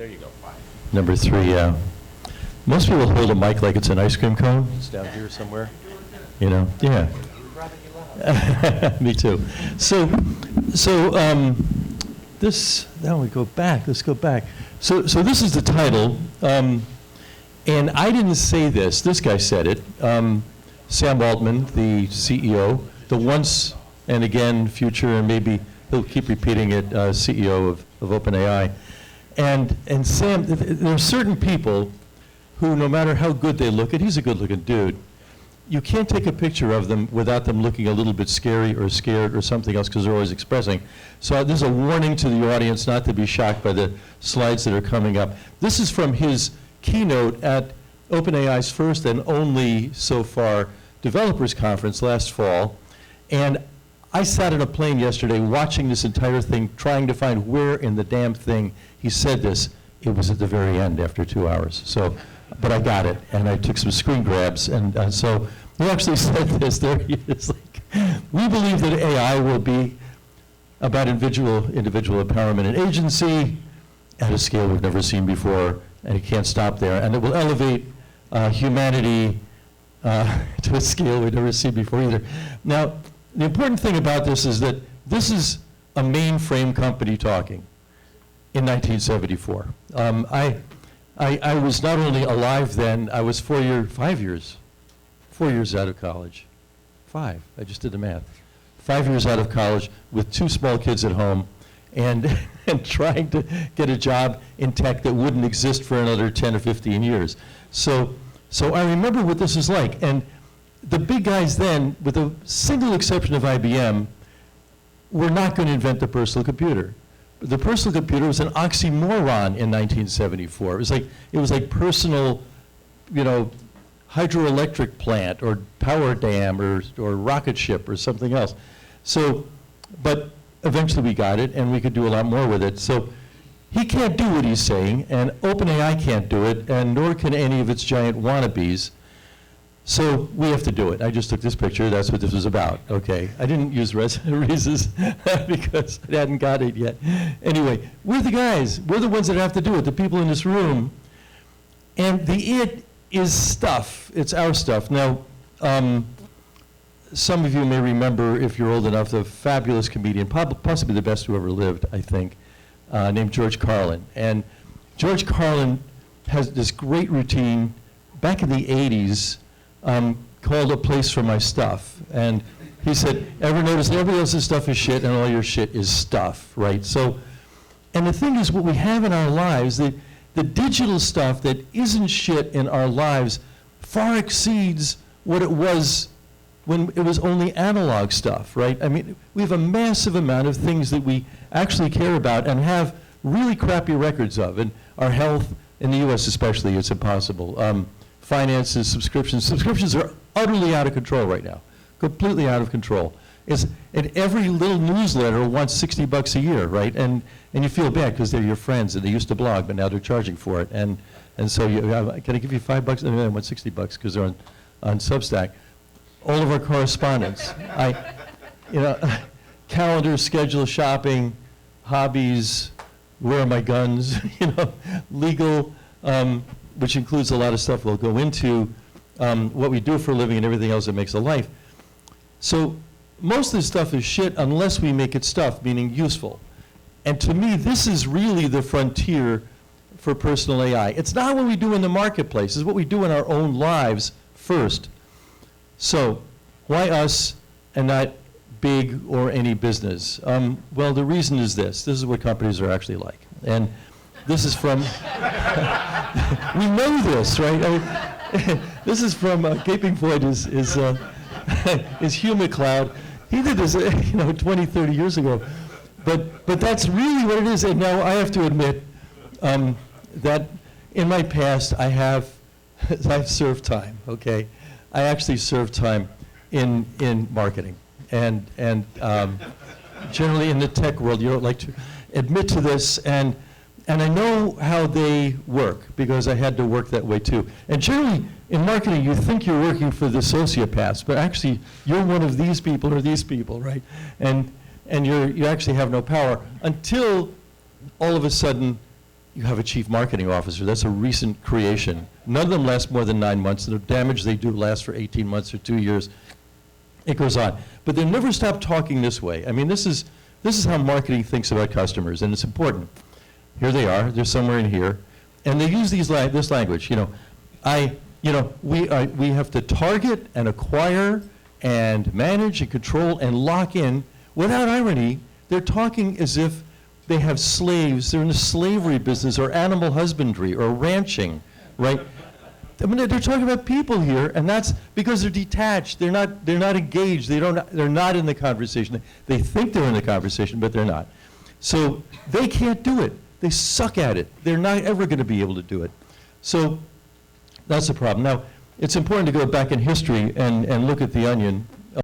There you go, 5. Number 3, yeah. Most people hold a mic like it's an ice cream cone. It's down here somewhere. You know, yeah. Me too. So this, now we go back, let's go back. So this is the title, and I didn't say this guy said it. Sam Altman, the CEO, the once and again future, and maybe he'll keep repeating it, CEO of OpenAI. And Sam, there are certain people who, no matter how good they look, and he's a good-looking dude, you can't take a picture of them without them looking a little bit scary or scared or something else, because they're always expressing. So there's a warning to the audience not to be shocked by the slides that are coming up. This is from his keynote at OpenAI's first and only, so far, developers conference last fall. And I sat in a plane yesterday watching this entire thing, trying to find where in the damn thing he said this. It was at the very end after 2 hours. So, but I got it, and I took some screen grabs, and so he actually said this. There he is. Like, we believe that AI will be about individual empowerment and agency at a scale we've never seen before, and it can't stop there. And it will elevate humanity to a scale we've never seen before either. Now, the important thing about this is that this is a mainframe company talking in 1974. I was not only alive then, I was 4 years out of college. 5, I just did the math. 5 years out of college with 2 small kids at home and trying to get a job in tech that wouldn't exist for another 10 or 15 years. So I remember what this is like. And the big guys then, with a single exception of IBM, were not going to invent the personal computer. The personal computer was an oxymoron in 1974. It was like personal, hydroelectric plant or power dam or rocket ship or something else. So, but eventually we got it, and we could do a lot more with it. So he can't do what he's saying, and OpenAI can't do it, and nor can any of its giant wannabes. So we have to do it. I just took this picture. That's what this was about. Okay. I didn't use Reese's because I hadn't got it yet. Anyway, we're the guys. We're the ones that have to do it, the people in this room. And the it is stuff. It's our stuff. Now, some of you may remember, if you're old enough, the fabulous comedian, possibly the best who ever lived, I think, named George Carlin. And George Carlin has this great routine back in the 80s, called A Place for My Stuff. And he said, ever notice everybody else's stuff is shit and all your shit is stuff, right? So, and the thing is, what we have in our lives, the digital stuff that isn't shit in our lives far exceeds what it was when it was only analog stuff, right? I mean, we have a massive amount of things that we actually care about and have really crappy records of. And our health, in the US especially, it's impossible. Finances, subscriptions are utterly out of control right now, completely out of control. And every little newsletter wants $60 a year, right? And you feel bad because they're your friends and they used to blog, but now they're charging for it. And so can I give you $5? No, I want $60 because they're on Substack. All of our correspondence, calendar, schedule, shopping, hobbies, where are my guns, legal, which includes a lot of stuff we'll go into, what we do for a living and everything else that makes a life. So most of this stuff is shit unless we make it stuff, meaning useful. And to me, this is really the frontier for personal AI. It's not what we do in the marketplace, it's what we do in our own lives first. So why us and not big or any business? Well, the reason is this. This is what companies are actually like. And this is from, we know this, right? This is from Gaping Void is Humid Cloud. He did this 20, 30 years ago. But that's really what it is. And now I have to admit that in my past I've served time, okay? I actually served time in marketing. And generally in the tech world, you don't like to admit to this, and I know how they work because I had to work that way too. And generally in marketing, you think you're working for the sociopaths, but actually you're one of these people or these people, right? And you actually have no power until all of a sudden you have a chief marketing officer. That's a recent creation. None of them last more than 9 months. The damage they do lasts for 18 months or 2 years. It goes on. But they never stop talking this way. I mean, this is how marketing thinks about customers, and it's important. Here they are. They're somewhere in here. And they use this language. We have to target and acquire and manage and control and lock in. Without irony, they're talking as if they have slaves. They're in the slavery business or animal husbandry or ranching, right? I mean, they're talking about people here, and that's because they're detached. They're not engaged. They're not in the conversation. They think they're in the conversation, but they're not. So they can't do it. They suck at it. They're not ever going to be able to do it. So that's the problem. Now, it's important to go back in history and look at The Onion. I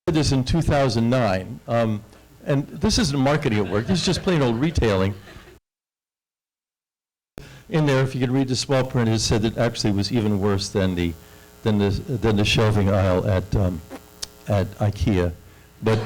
did this in 2009. And this isn't marketing at work. This is just plain old retailing. In there, if you could read the small print, it said that actually was even worse than the shelving aisle at IKEA. But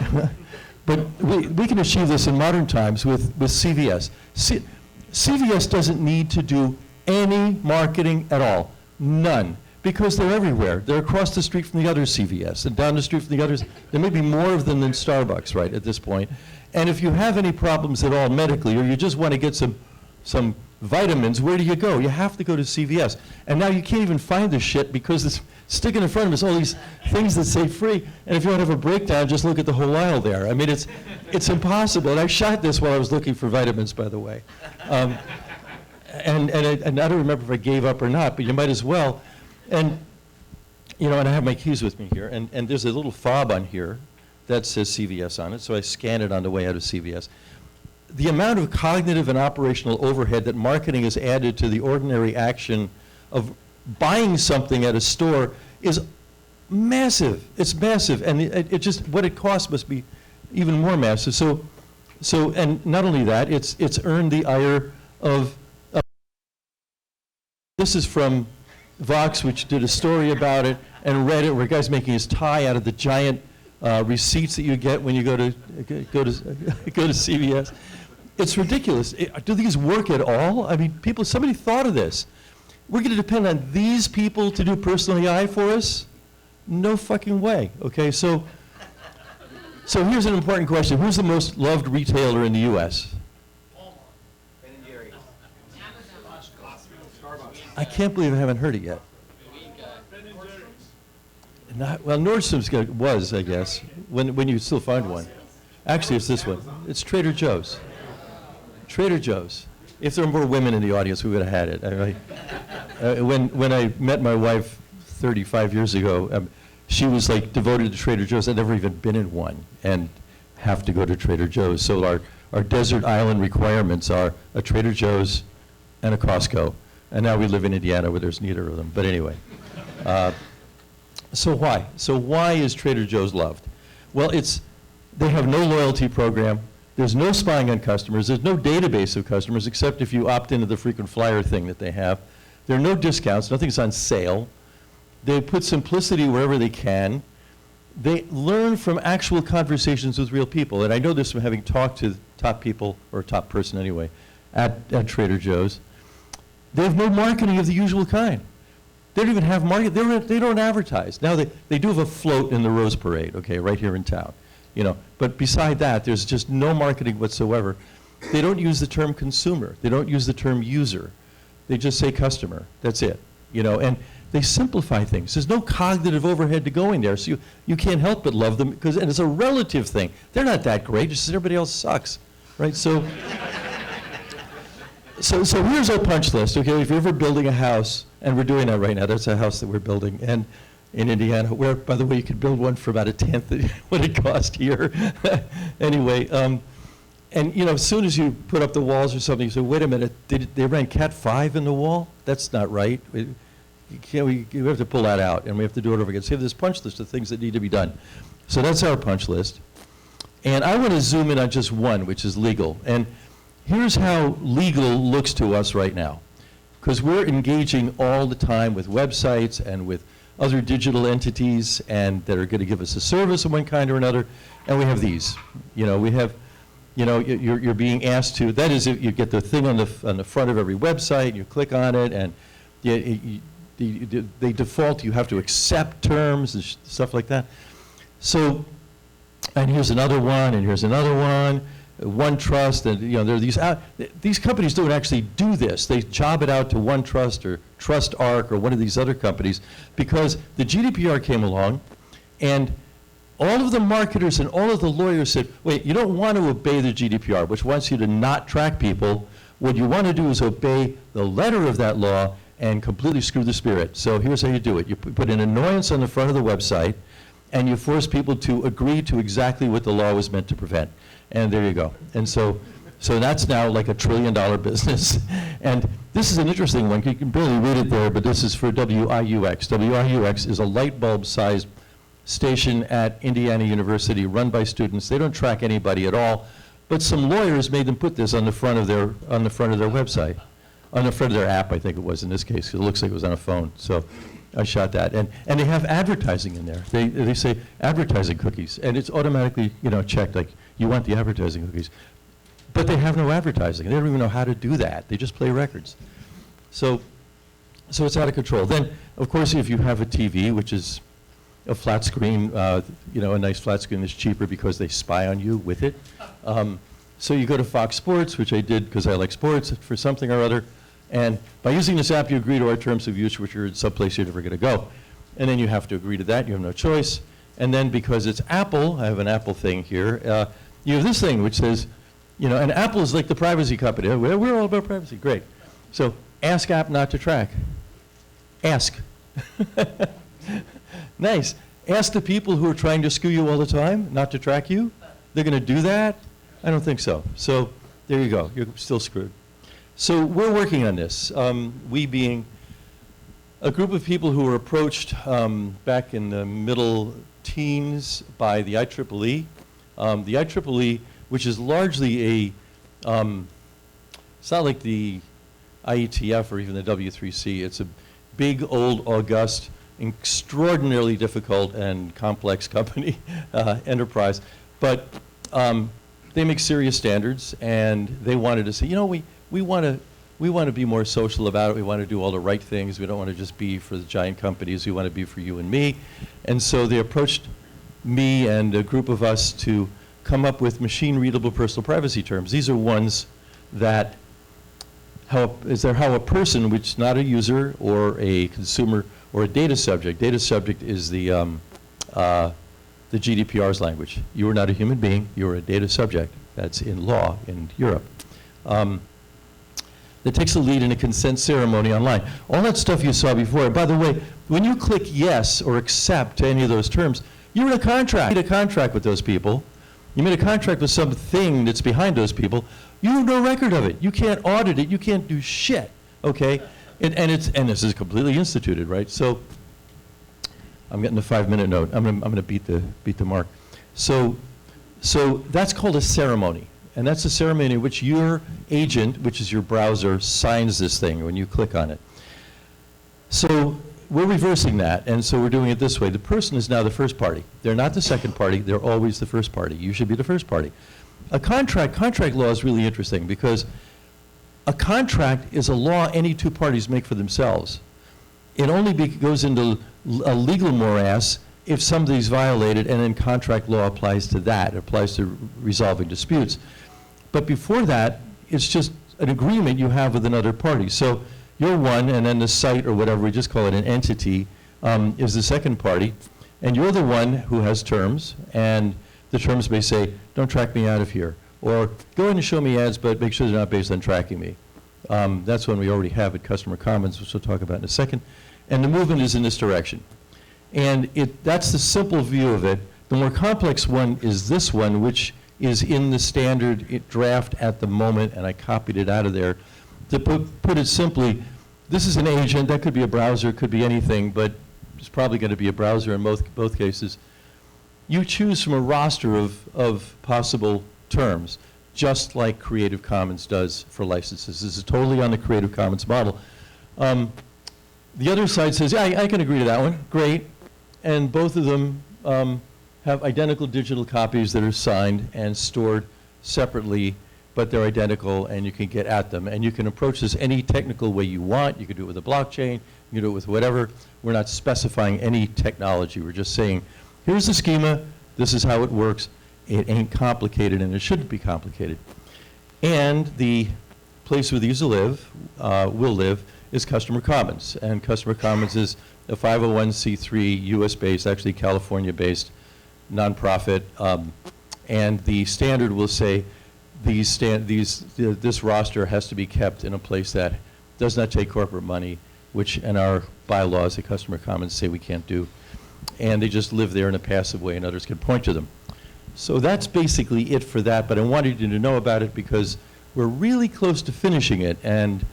we can achieve this in modern times with CVS. CVS doesn't need to do any marketing at all, none, because they're everywhere. They're across the street from the other CVS and down the street from the others. There may be more of them than Starbucks, right, at this point. And if you have any problems at all medically, or you just want to get some vitamins, where do you go? You have to go to CVS. And now you can't even find this shit because it's sticking in front of us all these things that say free. And if you want to have a breakdown, just look at the whole aisle there. I mean, it's impossible. And I shot this while I was looking for vitamins, by the way. And I don't remember if I gave up or not, but you might as well. And and I have my keys with me here, and there's a little fob on here that says CVS on it, so I scan it on the way out of CVS. The amount of cognitive and operational overhead that marketing has added to the ordinary action of buying something at a store is massive. It's massive, and it just, what it costs must be even more massive. So, and not only that, it's earned the ire of this is from Vox, which did a story about it, and read it, where a guy's making his tie out of the giant receipts that you get when you go to CVS. It's ridiculous. Do these work at all? I mean, somebody thought of this. We're going to depend on these people to do personal AI for us? No fucking way. Okay, so here's an important question. Who's the most loved retailer in the U.S.? I can't believe I haven't heard it yet. Well, Nordstrom's was, I guess, when you still find one. Actually, it's this one. It's Trader Joe's. Trader Joe's. If there were more women in the audience, we would have had it. When I met my wife 35 years ago, she was like devoted to Trader Joe's. I'd never even been in one and have to go to Trader Joe's. So our desert island requirements are a Trader Joe's and a Costco. And now we live in Indiana where there's neither of them. But anyway, so why? So why is Trader Joe's loved? Well, they have no loyalty program. There's no spying on customers. There's no database of customers except if you opt into the frequent flyer thing that they have. There are no discounts. Nothing's on sale. They put simplicity wherever they can. They learn from actual conversations with real people. And I know this from having talked to top people, or top person anyway, at Trader Joe's. They have no marketing of the usual kind. They don't even have marketing. They don't advertise. Now they do have a float in the Rose Parade, okay, right here in town, But beside that, there's just no marketing whatsoever. They don't use the term consumer. They don't use the term user. They just say customer. That's it, And they simplify things. There's no cognitive overhead to going there, so you can't help but love them and it's a relative thing. They're not that great. Just everybody else sucks, right? So here's our punch list, okay? If you're ever building a house, and we're doing that right now, that's a house that we're building, and in Indiana, where, by the way, you could build one for about a tenth of what it cost here. Anyway, as soon as you put up the walls or something, you say, wait a minute, they ran Cat 5 in the wall? That's not right. We have to pull that out, and we have to do it over again. So you have this punch list of things that need to be done. So that's our punch list. And I want to zoom in on just one, which is legal. And here's how legal looks to us right now, because we're engaging all the time with websites and with other digital entities and that are going to give us a service of one kind or another, and we have these. We have you're being asked to, that is, you get the thing on the front of every website, you click on it, and they default, you have to accept terms and stuff like that. So, and here's another one, and here's another one, OneTrust, and there are these companies don't actually do this. They job it out to OneTrust or TrustArc or one of these other companies because the GDPR came along, and all of the marketers and all of the lawyers said, wait, you don't want to obey the GDPR, which wants you to not track people. What you want to do is obey the letter of that law and completely screw the spirit. So here's how you do it. You put an annoyance on the front of the website, and you force people to agree to exactly what the law was meant to prevent. And there you go. And so that's now like $1 trillion business. And this is an interesting one. You can barely read it there, but this is for WIUX. WIUX is a light bulb-sized station at Indiana University run by students. They don't track anybody at all, but some lawyers made them put this on the front of their website, on the front of their app, I think it was in this case, 'cause it looks like it was on a phone. So I shot that, and they have advertising in there. They say advertising cookies, and it's automatically checked like you want the advertising cookies, but they have no advertising. They don't even know how to do that. They just play records. So it's out of control. Then, of course, if you have a TV, which is a flat screen, a nice flat screen is cheaper because they spy on you with it. So you go to Fox Sports, which I did because I like sports for something or other, and by using this app, you agree to our terms of use, which are in some place you're never going to go. And then you have to agree to that. You have no choice. And then because it's Apple, I have an Apple thing here, you have this thing which says, and Apple is like the privacy company. We're all about privacy. Great. So ask app not to track. Ask. Nice. Ask the people who are trying to screw you all the time not to track you. They're going to do that? I don't think so. So there you go. You're still screwed. So we're working on this. We being a group of people who were approached back in the middle teens by the IEEE. The IEEE, which is largely it's not like the IETF or even the W3C. It's a big, old, august, extraordinarily difficult and complex company, enterprise. But they make serious standards, and they wanted to say, we want to be more social about it. We want to do all the right things. We don't want to just be for the giant companies. We want to be for you and me. And so they approached me and a group of us to come up with machine-readable personal privacy terms. These are ones that how a person, which is not a user or a consumer or a data subject is the GDPR's language. You are not a human being. You are a data subject. That's in law in Europe. That takes a lead in a consent ceremony online. All that stuff you saw before. And by the way, when you click yes or accept to any of those terms, you're in a contract. You made a contract with those people. You made a contract with something that's behind those people. You have no record of it. You can't audit it. You can't do shit. Okay? And this is completely instituted, right? So I'm getting the 5-minute note. I'm gonna beat the mark. So that's called a ceremony. And that's a ceremony in which your agent, which is your browser, signs this thing when you click on it. So we're reversing that, and so we're doing it this way. The person is now the first party. They're not the second party. They're always the first party. You should be the first party. A contract law is really interesting because a contract is a law any two parties make for themselves. It only goes into a legal morass if somebody's violated, and then contract law applies to that. It applies to resolving disputes. But before that, it's just an agreement you have with another party. So you're one, and then the site or whatever, we just call it an entity, is the second party. And you're the one who has terms, and the terms may say, don't track me out of here. Or go ahead and show me ads, but make sure they're not based on tracking me. That's one we already have at Customer Commons, which we'll talk about in a second. And the movement is in this direction. And that's the simple view of it. The more complex one is this one, which is in the standard draft at the moment, and I copied it out of there. To put it simply, this is an agent. That could be a browser, it could be anything, but it's probably going to be a browser in both cases. You choose from a roster of possible terms, just like Creative Commons does for licenses. This is totally on the Creative Commons model. The other side says, yeah, I can agree to that one. Great. And both of them have identical digital copies that are signed and stored separately, but they're identical, and you can get at them. And you can approach this any technical way you want. You can do it with a blockchain. You can do it with whatever. We're not specifying any technology. We're just saying, here's the schema. This is how it works. It ain't complicated, and it shouldn't be complicated. And the place where these will live is Customer Commons. And Customer Commons is a 501c3 US-based, actually California-based nonprofit. And the standard will say this roster has to be kept in a place that does not take corporate money, which in our bylaws at Customer Commons say we can't do. And they just live there in a passive way, and others can point to them. So that's basically it for that, but I wanted you to know about it because we're really close to finishing it, and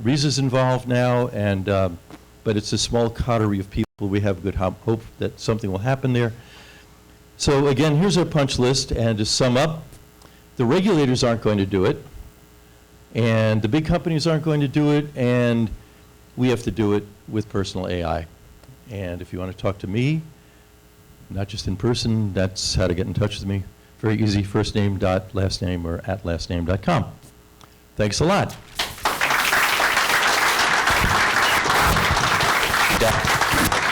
Risa's involved now, and but it's a small coterie of people. We have good hope that something will happen there. So again, here's our punch list, and to sum up, the regulators aren't going to do it, and the big companies aren't going to do it, and we have to do it with personal AI. And if you want to talk to me, not just in person, that's how to get in touch with me. Very easy, first name dot last name or at lastname.com. Thanks a lot. Yeah.